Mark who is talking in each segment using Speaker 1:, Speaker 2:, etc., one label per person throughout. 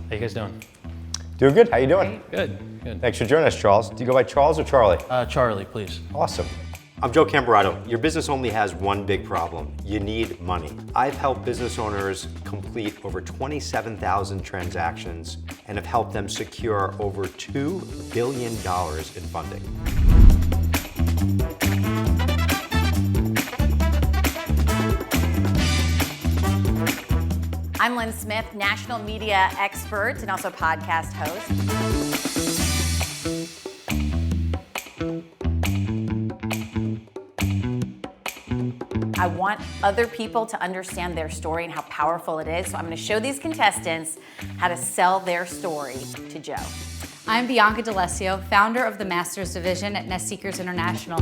Speaker 1: How you guys doing?
Speaker 2: Doing good. How you doing?
Speaker 1: Good.
Speaker 2: Thanks for joining us, Charles. Do you go by Charles or Charlie?
Speaker 1: Charlie, please.
Speaker 2: Awesome.
Speaker 3: I'm Joe Camberato. Your business only has one big problem. You need money. I've helped business owners complete over 27,000 transactions and have helped them secure over $2 billion in funding.
Speaker 4: I'm Lynn Smith, national media expert and also podcast host. I want other people to understand their story and how powerful it is, so I'm going to show these contestants how to sell their story to Joe.
Speaker 5: I'm Bianca D'Alessio, founder of the Masters Division at Nest Seekers International.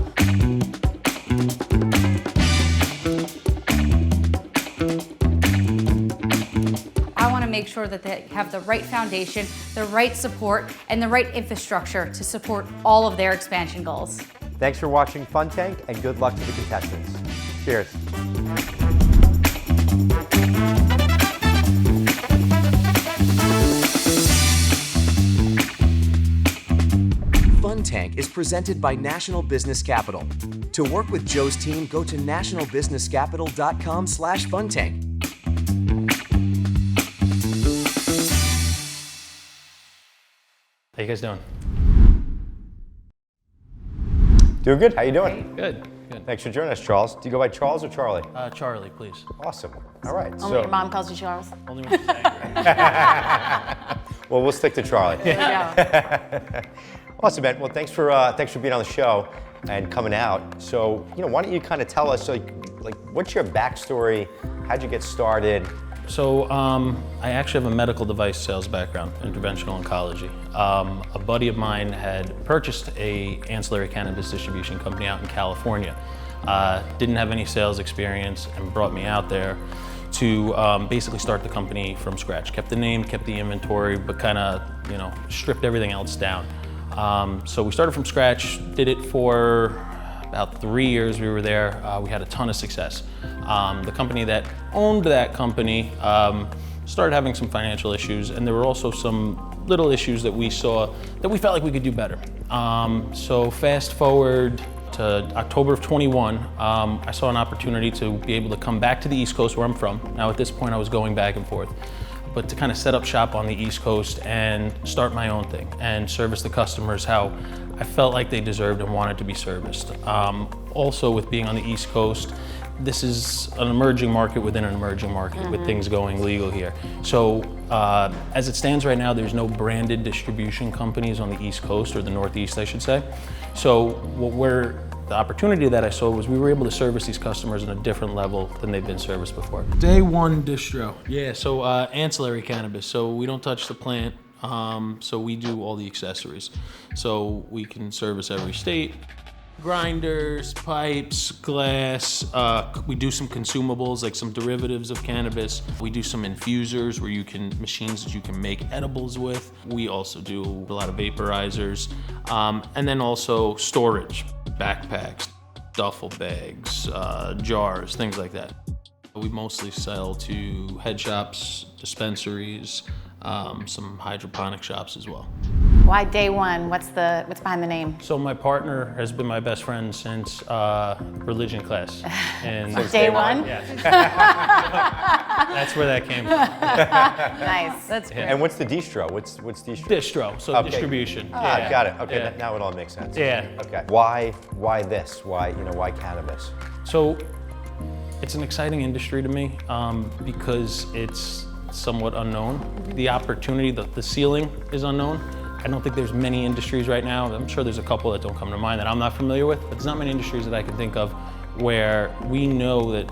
Speaker 5: I want to make sure that they have the right foundation, the right support, and the right infrastructure to support all of their expansion goals.
Speaker 2: Thanks for watching Fun Tank, and good luck to the contestants. Cheers.
Speaker 6: Fun Tank is presented by National Business Capital. To work with Joe's team, go to nationalbusinesscapital.com/funtank.
Speaker 1: How you guys doing?
Speaker 2: Doing good. How you doing?
Speaker 1: Good.
Speaker 2: Thanks for joining us, Charles. Do you go by Charles or Charlie?
Speaker 1: Charlie, please.
Speaker 2: Awesome. All right.
Speaker 4: Only your mom calls you Charles.
Speaker 1: Only when she's angry.
Speaker 2: Well, we'll stick to Charlie.
Speaker 4: There you go.
Speaker 2: Awesome, man. Well, thanks for being on the show and coming out. So, why don't you kind of tell us, like, what's your backstory? How'd you get started?
Speaker 1: So, I actually have a medical device sales background, interventional oncology. A buddy of mine had purchased a ancillary cannabis distribution company out in California. Didn't have any sales experience and brought me out there to basically start the company from scratch. Kept the name, kept the inventory, but kind of, stripped everything else down. So we started from scratch, did it for about 3 years we were there. We had a ton of success. The company that owned that company started having some financial issues, and there were also some little issues that we saw that we felt like we could do better. So fast forward to October of 21, I saw an opportunity to be able to come back to the East Coast where I'm from. Now at this point I was going back and forth, but to kind of set up shop on the East Coast and start my own thing and service the customers how I felt like they deserved and wanted to be serviced. Also with being on the East Coast, this is an emerging market within an emerging market with things going legal here. So as it stands right now, there's no branded distribution companies on the East Coast, or the Northeast, I should say. So the opportunity that I saw was we were able to service these customers on a different level than they've been serviced before. Day one distro. Yeah, so ancillary cannabis. So we don't touch the plant, so we do all the accessories. So we can service every state. Grinders, pipes, glass. We do some consumables, like some derivatives of cannabis. We do some infusers machines that you can make edibles with. We also do a lot of vaporizers. And then also storage, backpacks, duffel bags, jars, things like that. We mostly sell to head shops, dispensaries, some hydroponic shops as well.
Speaker 4: Why Day One? What's behind the name?
Speaker 1: So my partner has been my best friend since religion class. And
Speaker 4: Day One?
Speaker 1: Yeah. That's where that came from.
Speaker 4: Nice.
Speaker 5: That's great.
Speaker 2: And what's the distro? What's distro?
Speaker 1: Distro, so
Speaker 2: Okay.
Speaker 1: distribution.
Speaker 2: Ah, got it. Okay,
Speaker 1: Yeah.
Speaker 2: now it all makes sense.
Speaker 1: Yeah.
Speaker 2: Okay. Why this? Why cannabis?
Speaker 1: So it's an exciting industry to me because it's somewhat unknown. The opportunity, the ceiling is unknown. I don't think there's many industries right now. I'm sure there's a couple that don't come to mind that I'm not familiar with, but there's not many industries that I can think of where we know that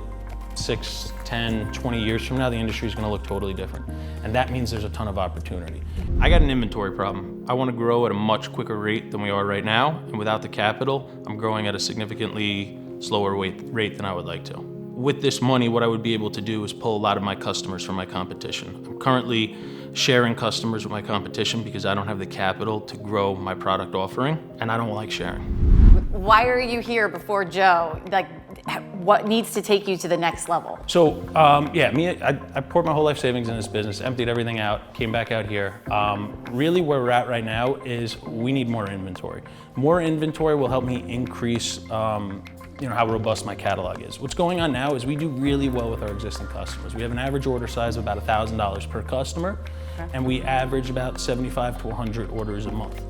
Speaker 1: 6, 10, 20 years from now, the industry is going to look totally different. And that means there's a ton of opportunity. I got an inventory problem. I want to grow at a much quicker rate than we are right now. And without the capital, I'm growing at a significantly slower rate than I would like to. With this money, what I would be able to do is pull a lot of my customers from my competition. I'm currently sharing customers with my competition because I don't have the capital to grow my product offering, and I don't like sharing.
Speaker 4: Why are you here before Joe? Like, what needs to take you to the next level?
Speaker 1: So I poured my whole life savings in this business, emptied everything out, came back out here. Really where we're at right now is we need more inventory. More inventory will help me increase how robust my catalog is. What's going on now is we do really well with our existing customers. We have an average order size of about $1,000 per customer, and we average about 75 to 100 orders a month.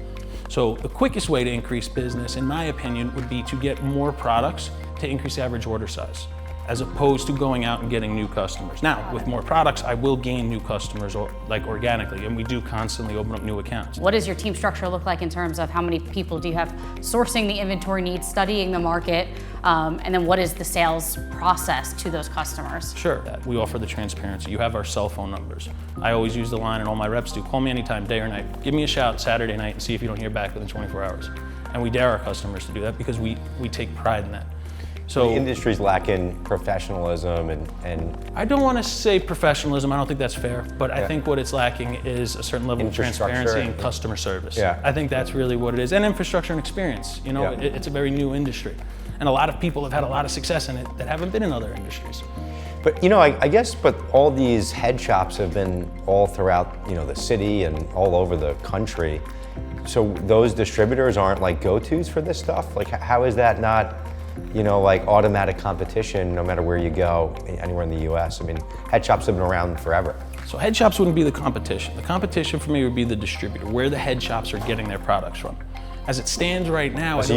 Speaker 1: So the quickest way to increase business, in my opinion, would be to get more products to increase average order size, as opposed to going out and getting new customers. Now, with more products, I will gain new customers organically, and we do constantly open up new accounts.
Speaker 5: What does your team structure look like in terms of how many people do you have sourcing the inventory needs, studying the market, and then what is the sales process to those customers?
Speaker 1: Sure, we offer the transparency. You have our cell phone numbers. I always use the line, and all my reps do. Call me anytime, day or night. Give me a shout Saturday night and see if you don't hear back within 24 hours. And we dare our customers to do that because we take pride in that. So
Speaker 2: the industry's lacking professionalism and
Speaker 1: I don't want to say professionalism, I don't think that's fair, but I think what it's lacking is a certain level of transparency and customer service.
Speaker 2: Yeah.
Speaker 1: I think that's really what it is, and infrastructure and experience. It's a very new industry, and a lot of people have had a lot of success in it that haven't been in other industries.
Speaker 2: But I guess all these head shops have been all throughout the city and all over the country. So those distributors aren't like go-tos for this stuff? Like how is that not like automatic competition no matter where you go, anywhere in the US? I mean, head shops have been around forever.
Speaker 1: So head shops wouldn't be the competition. The competition for me would be the distributor, where the head shops are getting their products from. As it stands right now,
Speaker 2: so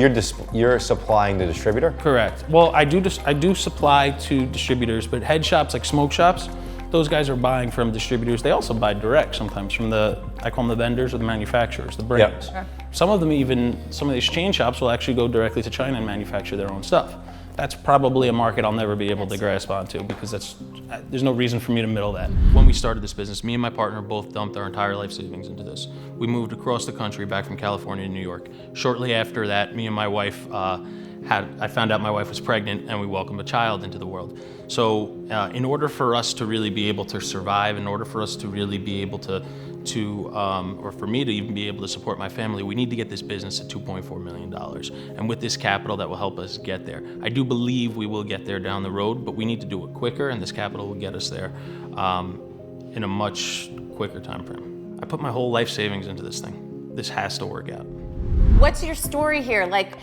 Speaker 2: you're supplying the distributor?
Speaker 1: Correct. Well, I do supply to distributors, but head shops like smoke shops, those guys are buying from distributors. They also buy direct sometimes from I call them the vendors or the manufacturers, the brands. Yep. Some of these chain shops will actually go directly to China and manufacture their own stuff. That's probably a market I'll never be able to grasp onto because there's no reason for me to middle that. When we started this business, me and my partner both dumped our entire life savings into this. We moved across the country back from California to New York. Shortly after that, me and my wife I found out my wife was pregnant and we welcomed a child into the world. So in order for us to really be able to survive, in order for us to really be able or for me to even be able to support my family, we need to get this business to $2.4 million. And with this capital, that will help us get there. I do believe we will get there down the road, but we need to do it quicker, and this capital will get us there in a much quicker time frame. I put my whole life savings into this thing. This has to work out.
Speaker 4: What's your story here? Like,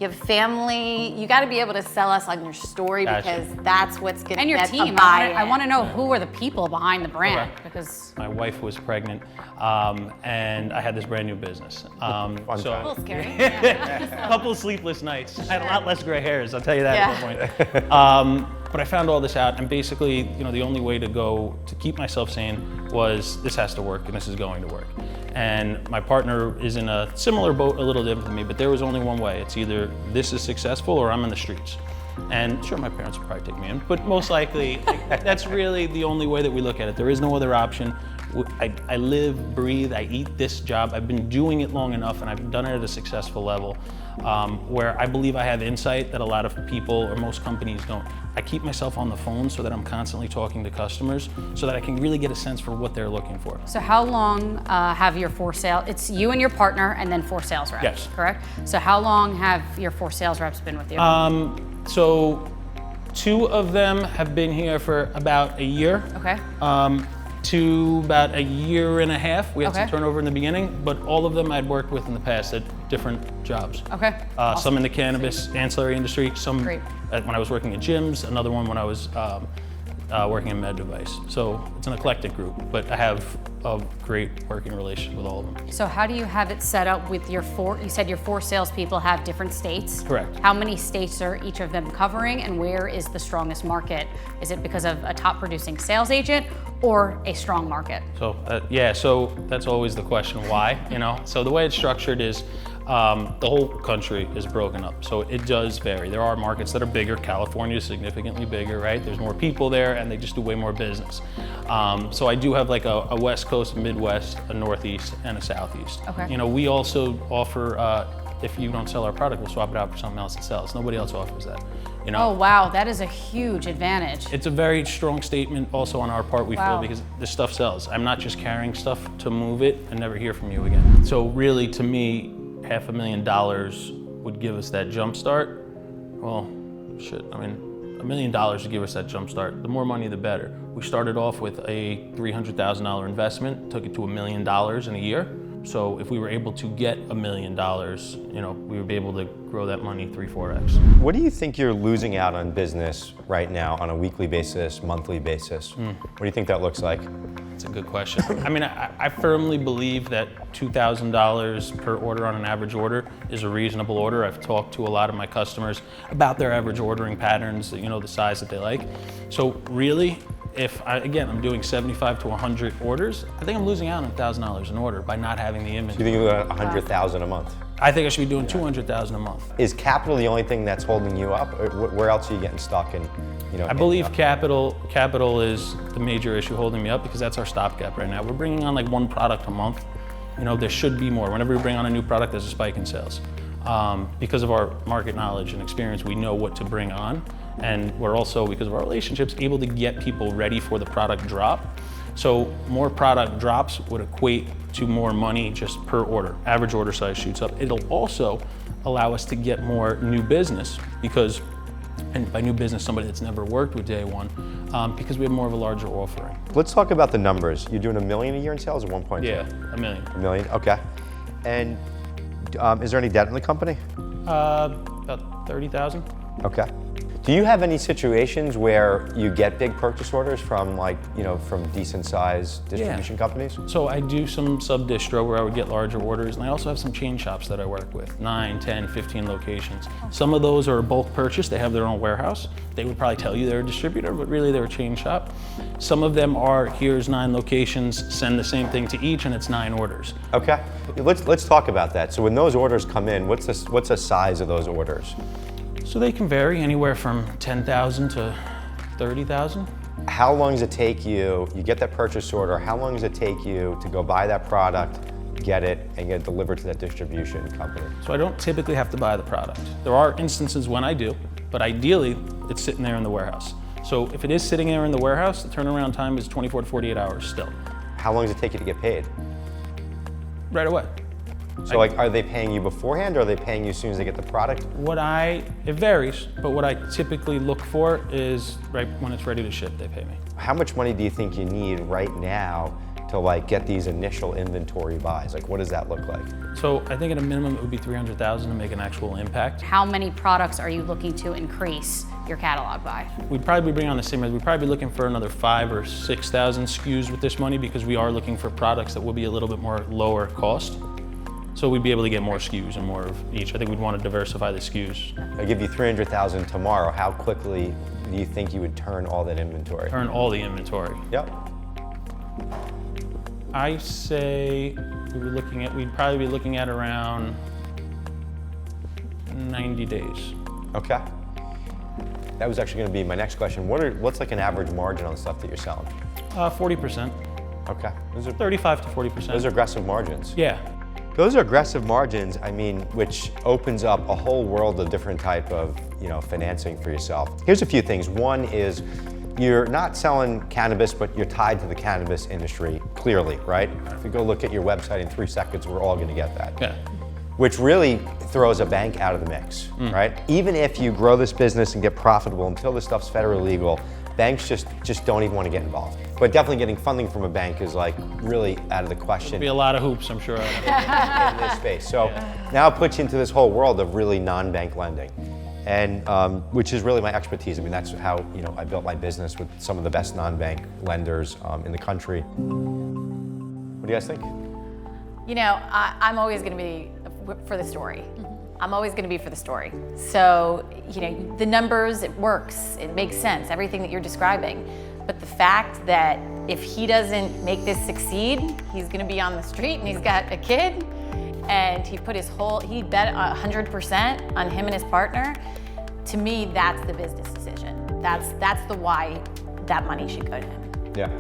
Speaker 4: you have family, you got to be able to sell us on your story because that's what's going to get
Speaker 5: and your team. I want to know who are the people behind the brand because
Speaker 1: my wife was pregnant and I had this brand new business.
Speaker 4: A little scary.
Speaker 1: A couple sleepless nights. I had a lot less gray hairs, I'll tell you that at that point. But I found all this out, and basically, the only way to keep myself sane was this has to work, and this is going to work. And my partner is in a similar boat, a little different than me, but there was only one way. It's either this is successful or I'm in the streets. And sure, my parents would probably take me in, but most likely, that's really the only way that we look at it. There is no other option. I live, breathe, I eat this job. I've been doing it long enough, and I've done it at a successful level where I believe I have insight that a lot of people or most companies don't. I keep myself on the phone so that I'm constantly talking to customers so that I can really get a sense for what they're looking for.
Speaker 5: So how long have your 4 sales, it's you and your partner and then 4 sales reps,
Speaker 1: yes.
Speaker 5: Correct? So how long have your 4 sales reps been with you?
Speaker 1: So 2 of them have been here for about a year.
Speaker 5: Okay.
Speaker 1: To about a year and a half. We had
Speaker 5: Okay.
Speaker 1: some turnover in the beginning, but all of them I'd worked with in the past at different jobs.
Speaker 5: Okay. Awesome.
Speaker 1: Some in the cannabis ancillary industry, some
Speaker 5: Great.
Speaker 1: When I was working at gyms, another one when I was working in med device. So it's an eclectic group, but I have a great working relationship with all of them.
Speaker 5: So how do you have it set up with your 4, you said your 4 salespeople have different states?
Speaker 1: Correct.
Speaker 5: How many states are each of them covering, and where is the strongest market? Is it because of a top producing sales agent or a strong market?
Speaker 1: So so that's always the question, why, So the way it's structured is the whole country is broken up, so it does vary. There are markets that are bigger. California is significantly bigger, right? There's more people there, and they just do way more business. So I do have like a West Coast, a Midwest, a Northeast, and a Southeast.
Speaker 5: Okay.
Speaker 1: We also offer, if you don't sell our product, we'll swap it out for something else that sells. Nobody else offers that.
Speaker 5: Oh wow, that is a huge advantage.
Speaker 1: It's a very strong statement also on our part, we feel,
Speaker 5: Wow.
Speaker 1: because this stuff sells. I'm not just carrying stuff to move it and never hear from you again. So really, to me, $500,000 would give us that jump start. Well, shit, $1 million to give us that jump start. The more money, the better. We started off with a $300,000 investment, took it to $1 million in a year. So if we were able to get $1 million, we would be able to grow that money 3-4x.
Speaker 2: What do you think you're losing out on business right now on a weekly basis, monthly basis? What do you think that looks like?
Speaker 1: That's a good question. I mean, I firmly believe that $2,000 per order on an average order is a reasonable order. I've talked to a lot of my customers about their average ordering patterns, the size that they like. So really, if I'm doing 75 to 100 orders, I think I'm losing out on $1,000 an order by not having the inventory.
Speaker 2: You think you're doing 100,000 a month?
Speaker 1: I think I should be doing 200,000 a month.
Speaker 2: Is capital the only thing that's holding you up? Or where else are you getting stuck in?
Speaker 1: I believe capital is the major issue holding me up because that's our stopgap right now. We're bringing on like one product a month. There should be more. Whenever we bring on a new product, there's a spike in sales. Because of our market knowledge and experience, we know what to bring on. And we're also, because of our relationships, able to get people ready for the product drop. So more product drops would equate to more money just per order. Average order size shoots up. It'll also allow us to get more new business because, and by new business, somebody that's never worked with Day One, because we have more of a larger offering.
Speaker 2: Let's talk about the numbers. You're doing $1 million a year in sales or 1.2?
Speaker 1: Yeah, $1 million.
Speaker 2: $1 million, okay. And is there any debt in the company?
Speaker 1: About 30,000.
Speaker 2: Okay. Do you have any situations where you get big purchase orders from from decent sized distribution companies?
Speaker 1: So I do some sub-distro where I would get larger orders, and I also have some chain shops that I work with, 9, 10, 15 locations. Some of those are bulk purchase, they have their own warehouse. They would probably tell you they're a distributor, but really they're a chain shop. Some of them are, here's 9 locations, send the same thing to each, and it's 9 orders.
Speaker 2: Okay, let's talk about that. So when those orders come in, what's the size of those orders?
Speaker 1: So they can vary anywhere from 10,000 to 30,000.
Speaker 2: How long does it take you get that purchase order, how long does it take you to go buy that product, get it, and get it delivered to that distribution company?
Speaker 1: So I don't typically have to buy the product. There are instances when I do, but ideally it's sitting there in the warehouse. So if it is sitting there in the warehouse, the turnaround time is 24 to 48 hours still.
Speaker 2: How long does it take you to get paid?
Speaker 1: Right away.
Speaker 2: So are they paying you beforehand or are they paying you as soon as they get the product?
Speaker 1: It varies, but what I typically look for is right when it's ready to ship, they pay me.
Speaker 2: How much money do you think you need right now to get these initial inventory buys? What does that look like?
Speaker 1: So I think at a minimum it would be 300,000 to make an actual impact.
Speaker 5: How many products are you looking to increase your catalog by?
Speaker 1: We'd probably bring on the same, we'd probably be looking for another 5,000 or 6,000 SKUs with this money because we are looking for products that will be a little bit more lower cost. So we'd be able to get more SKUs and more of each. I think we'd want to diversify the SKUs.
Speaker 2: I give you 300,000 tomorrow. How quickly do you think you would turn all that inventory?
Speaker 1: Turn all the inventory.
Speaker 2: Yep.
Speaker 1: I say we'd probably be looking at around 90 days.
Speaker 2: Okay. That was actually going to be my next question. What's like an average margin on the stuff that you're selling?
Speaker 1: 40%.
Speaker 2: Okay. Those are
Speaker 1: 35 to 40%.
Speaker 2: Those are aggressive margins.
Speaker 1: Yeah.
Speaker 2: Those are aggressive margins, which opens up a whole world of different type of, financing for yourself. Here's a few things. One is you're not selling cannabis, but you're tied to the cannabis industry, clearly, right? If you go look at your website in 3 seconds, we're all gonna get that.
Speaker 1: Yeah.
Speaker 2: Which really throws a bank out of the mix, right? Even if you grow this business and get profitable until this stuff's federally legal, banks just don't even want to get involved. But definitely getting funding from a bank is really out of the question.
Speaker 1: There'll be a lot of hoops, I'm sure.
Speaker 2: In this space. So now it puts you into this whole world of really non-bank lending, and which is really my expertise. That's how I built my business with some of the best non-bank lenders in the country. What do you guys think?
Speaker 4: I'm always going to be for the story. I'm always going to be for the story. So, the numbers, it works, it makes sense, everything that you're describing. But the fact that if he doesn't make this succeed, he's going to be on the street and he's got a kid, and he bet 100% on him and his partner. To me, that's the business decision. That's the why that money should go to him.
Speaker 2: Yeah.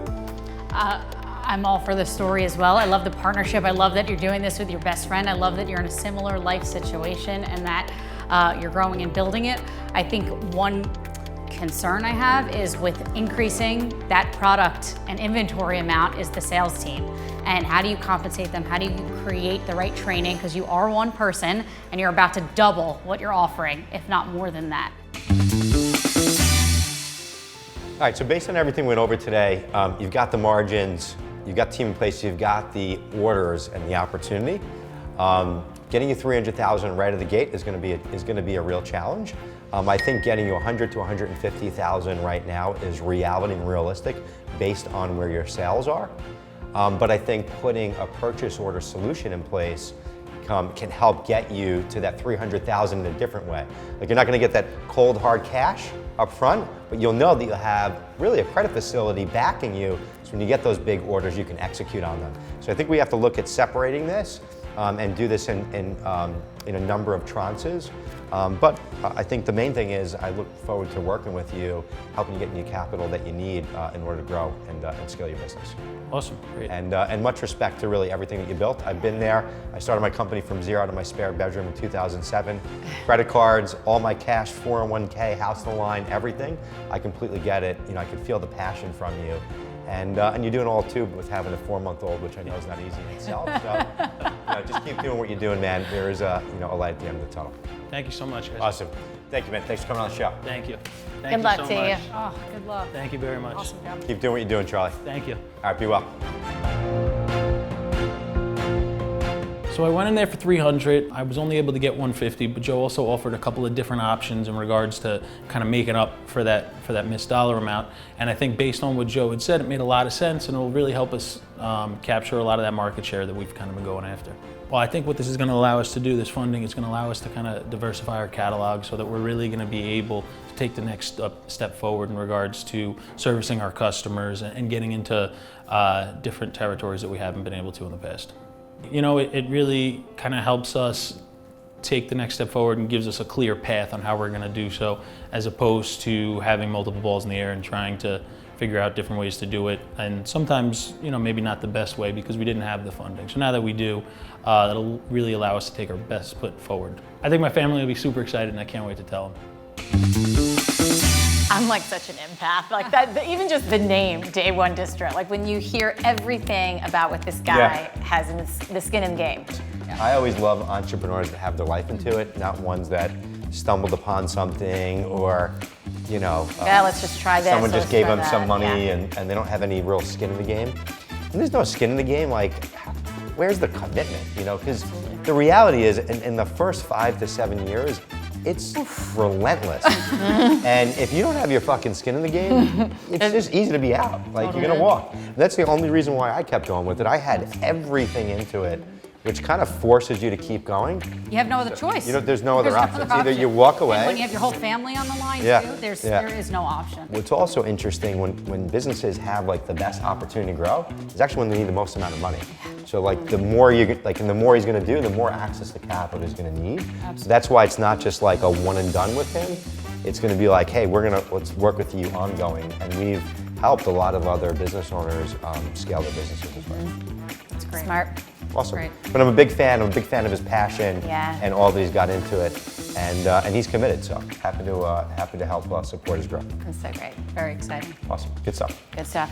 Speaker 5: I'm all for the story as well. I love the partnership. I love that you're doing this with your best friend. I love that you're in a similar life situation and that you're growing and building it. I think one concern I have is with increasing that product and inventory amount is the sales team. And how do you compensate them? How do you create the right training? Because you are one person and you're about to double what you're offering, if not more than that.
Speaker 2: All right, so based on everything we went over today, you've got the margins, you've got the team in place, you've got the orders and the opportunity. Getting you 300,000 right out of the gate is going to be a real challenge. I think getting you 100 to 150,000 right now is reality and realistic based on where your sales are. But I think putting a purchase order solution in place can help get you to that 300,000 in a different way. Like, you're not going to get that cold hard cash up front, but you'll know that you'll have really a credit facility backing you, so when you get those big orders, you can execute on them. So I think we have to look at separating this and do this in a number of tranches. But I think the main thing is I look forward to working with you, helping you get new capital that you need in order to grow and scale your business.
Speaker 1: Awesome, great.
Speaker 2: And much respect to really everything that you built. I've been there. I started my company from zero out of my spare bedroom in 2007. Credit cards, all my cash, 401k, house on the line, everything. I completely get it. You know, I can feel the passion from you. And you're doing all too with having a 4-month-old, which I know is not easy in itself. So just keep doing what you're doing, man. There is a light at the end of the tunnel.
Speaker 1: Thank you so much, guys.
Speaker 2: Awesome. Thank you, man. Thanks for coming on the show.
Speaker 1: Thank you.
Speaker 4: Good luck to you.
Speaker 5: Oh, good luck.
Speaker 1: Thank you very much.
Speaker 5: Awesome job.
Speaker 2: Keep doing what you're doing, Charlie.
Speaker 1: Thank you.
Speaker 2: All right, be well.
Speaker 1: So I went in there for 300. I was only able to get 150, but Joe also offered a couple of different options in regards to kind of making up for that missed dollar amount. And I think based on what Joe had said, it made a lot of sense, and it will really help us capture a lot of that market share that we've kind of been going after. Well, I think what this is going to allow us to do, this funding, is going to allow us to kind of diversify our catalog so that we're really going to be able to take the next step forward in regards to servicing our customers and getting into different territories that we haven't been able to in the past. You know, it really kind of helps us take the next step forward and gives us a clear path on how we're going to do so, as opposed to having multiple balls in the air and trying to figure out different ways to do it. And sometimes, you know, maybe not the best way because we didn't have the funding. So now that we do, that'll really allow us to take our best foot forward. I think my family will be super excited, and I can't wait to tell them.
Speaker 4: I'm like such an empath. Like that, even just the name, Day One Distro. Like when you hear everything about what this guy has in the skin in the game.
Speaker 2: I always love entrepreneurs that have their life into it, not ones that stumbled upon something or, you know,
Speaker 4: Yeah, let's just try this.
Speaker 2: someone just
Speaker 4: let's
Speaker 2: gave
Speaker 4: try
Speaker 2: them
Speaker 4: that.
Speaker 2: some money
Speaker 4: Yeah.
Speaker 2: and they don't have any real skin in the game. And there's no skin in the game, like, where's the commitment, you know? Because the reality is, in the first 5 to 7 years, it's relentless. And if you don't have your fucking skin in the game, it's just easy to be out. Like, you're gonna walk. And that's the only reason why I kept going with it. I had everything into it, which kind of forces you to keep going.
Speaker 5: You have no other choice.
Speaker 2: You know, there's no other option. It's either
Speaker 5: option.
Speaker 2: you walk away.
Speaker 5: And when you have your whole family on the line
Speaker 2: Yeah,
Speaker 5: too, there
Speaker 2: yeah.
Speaker 5: is no option.
Speaker 2: What's also interesting when businesses have like the best opportunity to grow is actually when they need the most amount of money. So like the more and the more he's going to do, the more access to capital he's going to need. So that's why it's not just like a one and done with him. It's going to be like, hey, let's work with you ongoing, and we've helped a lot of other business owners scale their businesses as well.
Speaker 5: That's great.
Speaker 4: Smart.
Speaker 2: Awesome.
Speaker 5: Great.
Speaker 2: But I'm a big fan. I'm a big fan of his passion and all that he's got into it, and he's committed. So happy to help support his growth.
Speaker 4: That's so great.
Speaker 5: Very exciting.
Speaker 2: Awesome. Good stuff.
Speaker 4: Good stuff.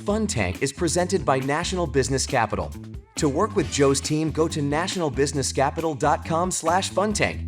Speaker 6: Fun Tank is presented by National Business Capital. To work with Joe's team, go to nationalbusinesscapital.com/funtank